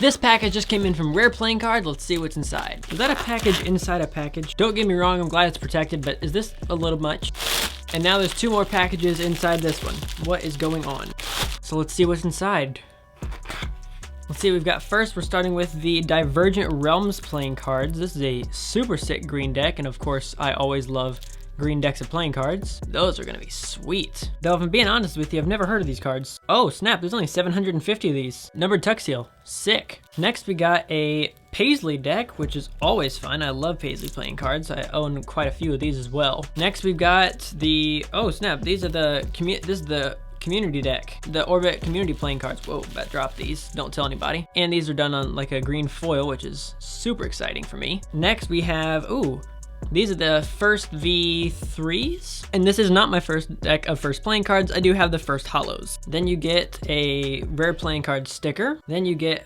This package just came in from Rare Playing Cards. Let's see what's inside. Is that a package inside a package? Don't get me wrong, I'm glad it's protected, but is this a little much? And now there's 2 more packages inside this one. What is going on? So let's see what's inside. Let's see what we've got first. We're starting with the Divergent Realms playing cards. This is a super sick green deck, and of course, I always love green decks of playing cards. Those are gonna be sweet. Though if I'm being honest with you, I've never heard of these cards. Oh snap, there's only 750 of these. Numbered tuck seal, sick. Next we got a Paisley deck, which is always fun. I love Paisley playing cards. I own quite a few of these as well. Next we've got the, oh snap, these are the, this is the community deck, the Orbit community playing cards. Whoa, about to drop these, don't tell anybody. And these are done on like a green foil, which is super exciting for me. Next we have, ooh, these are the first V3s, and this is not my first deck of first playing cards. I do have the first hollows. Then you get a Rare Playing Card sticker. Then you get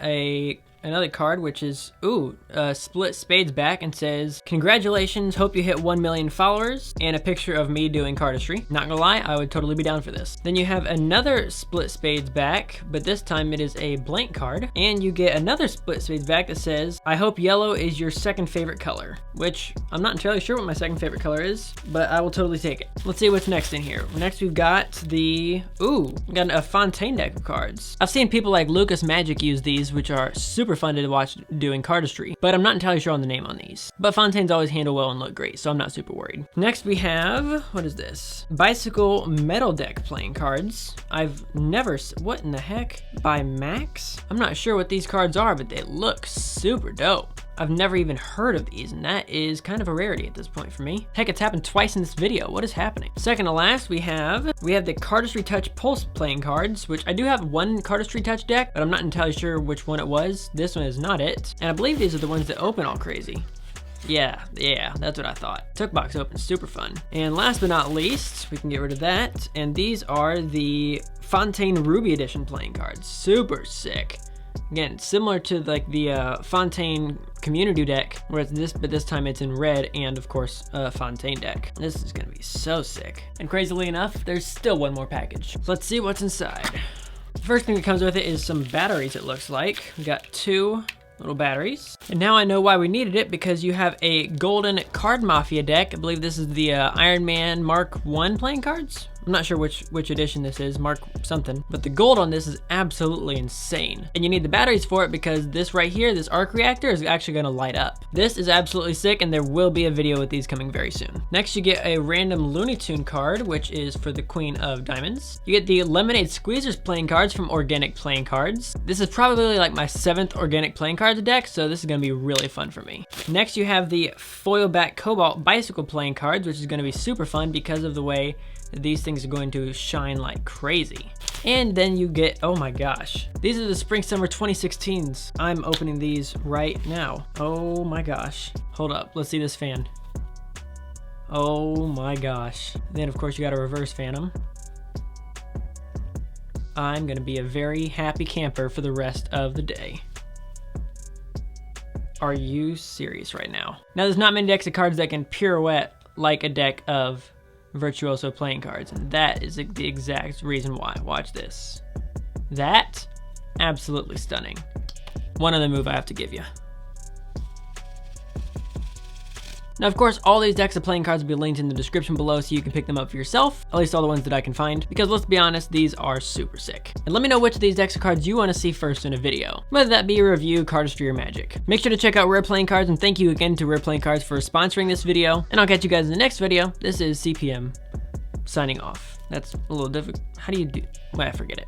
another card, which is, ooh, split spades back and says, congratulations, hope you hit 1 million followers, and a picture of me doing cardistry. Not gonna lie, I would totally be down for this. Then you have another split spades back, but this time it is a blank card, and you get another split spades back that says, I hope yellow is your second favorite color, which I'm not entirely sure what my second favorite color is, but I will totally take it. Let's see what's next in here. Next we've got the, ooh, we got a Fontaine deck of cards. I've seen people like Lucas Magic use these, which are super fun to watch doing cardistry, but I'm not entirely sure on the name on these. But Fontaines always handle well and look great, so I'm not super worried. Next we have, what is this? Bicycle Metal deck playing cards. I've never, what in the heck? By Max? I'm not sure what these cards are, but they look super dope. I've never even heard of these, and that is kind of a rarity at this point for me. Heck, it's happened twice in this video. What is happening? Second to last, we have the Cardistry Touch Pulse playing cards, which I do have one Cardistry Touch deck, but I'm not entirely sure which one it was. This one is not it. And I believe these are the ones that open all crazy. Yeah, that's what I thought. Tuck box open, super fun. And last but not least, we can get rid of that. And these are the Fontaine Ruby Edition playing cards. Super sick. Again, similar to like the Fontaine community deck, where it's this, but this time it's in red, and of course, Fontaine deck. This is gonna be so sick. And crazily enough, there's still one more package. Let's see what's inside. The first thing that comes with it is some batteries, it looks like. We got 2 little batteries. And now I know why we needed it, because you have a golden Card Mafia deck. I believe this is the Iron Man Mark 1 playing cards. I'm not sure which edition this is, Mark something, but the gold on this is absolutely insane. And you need the batteries for it because this right here, this arc reactor is actually gonna light up. This is absolutely sick, and there will be a video with these coming very soon. Next you get a random Looney Tune card, which is for the Queen of Diamonds. You get the Lemonade Squeezers playing cards from Organic Playing Cards. This is probably like my 7th Organic Playing Cards deck, so this is gonna be really fun for me. Next you have the Foil Back Cobalt Bicycle playing cards, which is gonna be super fun because of the way these things are going to shine like crazy. And then you get, oh my gosh, these are the Spring Summer 2016s. I'm opening these right now. Oh my gosh. Hold up, let's see this fan. Oh my gosh. Then of course you got a reverse Phantom. I'm gonna be a very happy camper for the rest of the day. Are you serious right now? Now there's not many decks of cards that can pirouette like a deck of Virtuoso playing cards, and that is the exact reason why. Watch this. That, absolutely stunning. One other move I have to give you. Now, of course, all these decks of playing cards will be linked in the description below so you can pick them up for yourself, at least all the ones that I can find, because let's be honest, these are super sick. And let me know which of these decks of cards you want to see first in a video, whether that be a review, cardistry, or magic. Make sure to check out Rare Playing Cards, and thank you again to Rare Playing Cards for sponsoring this video, and I'll catch you guys in the next video. This is CPM, signing off. That's a little difficult. How do you do? Well, I forget it.